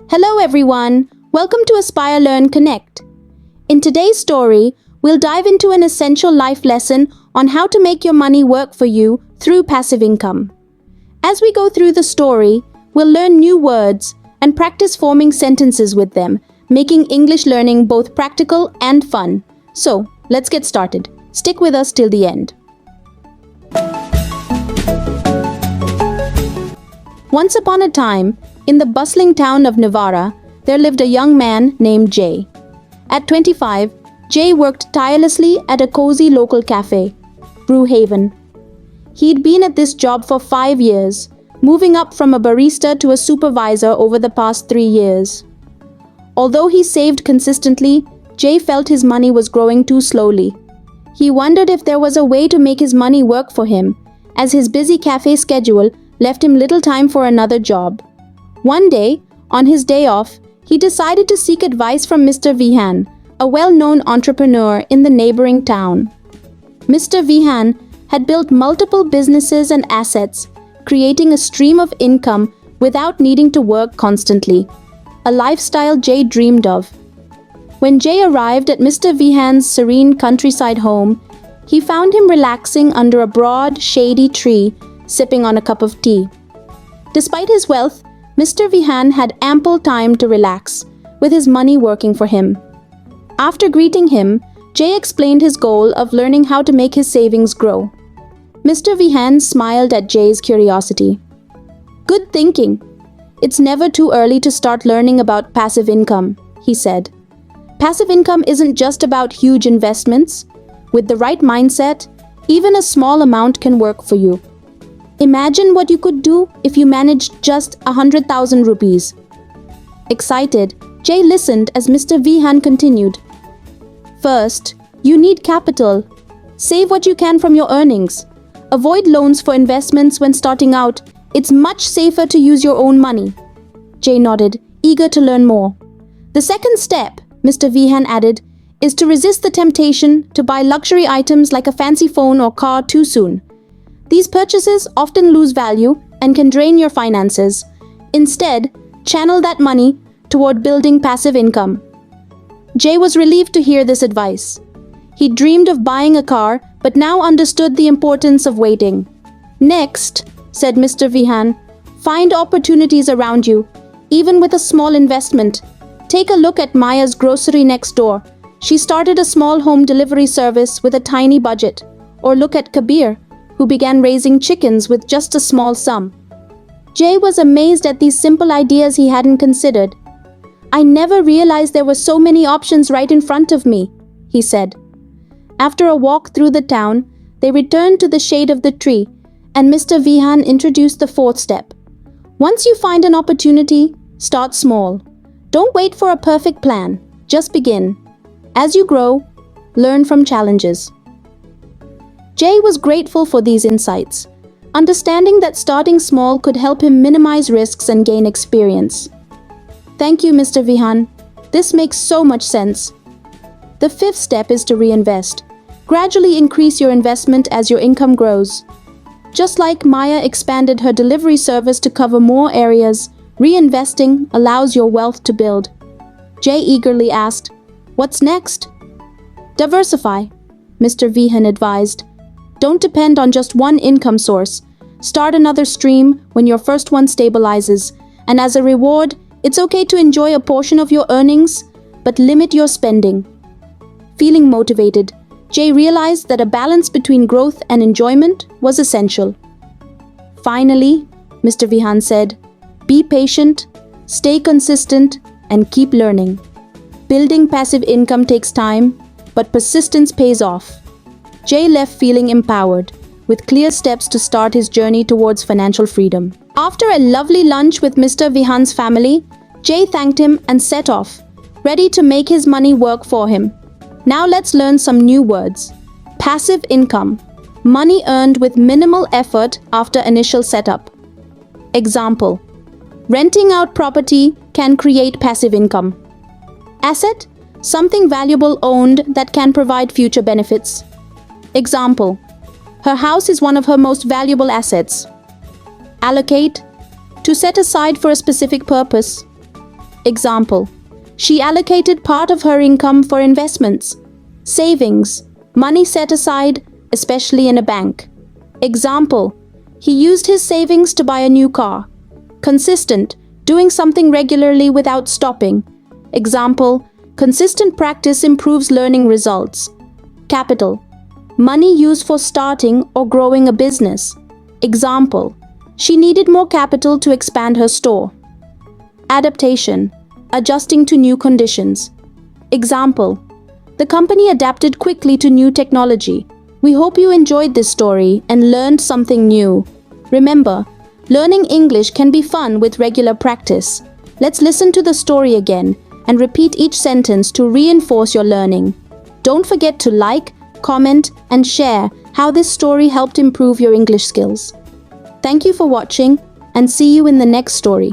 Hello everyone, welcome to Aspire Learn Connect. In today's story, we'll dive into an essential life lesson on how to make your money work for you through passive income. As we go through the story, we'll learn new words and practice forming sentences with them, making English learning both practical and fun. So, let's get started. Stick with us till the end. Once upon a time, in the bustling town of Navarra, there lived a young man named Jay. At 25, Jay worked tirelessly at a cozy local cafe, Brew Haven. He'd been at this job for 5 years, moving up from a barista to a supervisor over the past 3 years. Although he saved consistently, Jay felt his money was growing too slowly. He wondered if there was a way to make his money work for him, as his busy cafe schedule left him little time for another job. One day, on his day off, he decided to seek advice from Mr. Vihan, a well-known entrepreneur in the neighboring town. Mr. Vihan had built multiple businesses and assets, creating a stream of income without needing to work constantly, a lifestyle Jay dreamed of. When Jay arrived at Mr. Vihan's serene countryside home, he found him relaxing under a broad, shady tree, sipping on a cup of tea. Despite his wealth, Mr. Vihan had ample time to relax, with his money working for him. After greeting him, Jay explained his goal of learning how to make his savings grow. Mr. Vihan smiled at Jay's curiosity. "Good thinking. It's never too early to start learning about passive income," he said. "Passive income isn't just about huge investments. With the right mindset, even a small amount can work for you. Imagine what you could do if you managed just 100,000 rupees. Excited, Jay listened as Mr. Vihan continued. "First, you need capital. Save what you can from your earnings. Avoid loans for investments when starting out. It's much safer to use your own money." Jay nodded, eager to learn more. "The second step," Mr. Vihan added, "is to resist the temptation to buy luxury items like a fancy phone or car too soon. These purchases often lose value and can drain your finances. Instead, channel that money toward building passive income." Jay was relieved to hear this advice. He dreamed of buying a car, but now understood the importance of waiting. "Next," said Mr. Vihan, "find opportunities around you, even with a small investment. Take a look at Maya's grocery next door. She started a small home delivery service with a tiny budget. Or look at Kabir, who began raising chickens with just a small sum." Jay was amazed at these simple ideas he hadn't considered. "I never realized there were so many options right in front of me," he said. After a walk through the town, they returned to the shade of the tree, and Mr. Vihan introduced the fourth step. "Once you find an opportunity, start small. Don't wait for a perfect plan. Just begin. As you grow, learn from challenges." Jay was grateful for these insights, understanding that starting small could help him minimize risks and gain experience. "Thank you, Mr. Vihan. This makes so much sense." The fifth step is to reinvest. Gradually increase your investment as your income grows. Just like Maya expanded her delivery service to cover more areas, reinvesting allows your wealth to build. Jay eagerly asked, "What's next?" "Diversify," Mr. Vihan advised. "Don't depend on just one income source. Start another stream when your first one stabilizes, and as a reward, it's okay to enjoy a portion of your earnings, but limit your spending." Feeling motivated, Jay realized that a balance between growth and enjoyment was essential. "Finally," Mr. Vihan said, "be patient, stay consistent, and keep learning. Building passive income takes time, but persistence pays off." Jay left feeling empowered, with clear steps to start his journey towards financial freedom. After a lovely lunch with Mr. Vihan's family, Jay thanked him and set off, ready to make his money work for him. Now let's learn some new words. Passive income. Money earned with minimal effort after initial setup. Example. Renting out property can create passive income. Asset. Something valuable owned that can provide future benefits. Example. Her house is one of her most valuable assets. Allocate. To set aside for a specific purpose. Example: she allocated part of her income for investments. Savings: money set aside, especially in a bank. Example: he used his savings to buy a new car. Consistent: doing something regularly without stopping. Example: consistent practice improves learning results. Capital: money used for starting or growing a business. Example: she needed more capital to expand her store. Adaptation: adjusting to new conditions. Example: the company adapted quickly to new technology. We hope you enjoyed this story and learned something new. Remember, learning English can be fun with regular practice. Let's listen to the story again and repeat each sentence to reinforce your learning. Don't forget to like, comment, and share how this story helped improve your English skills. Thank you for watching, and see you in the next story.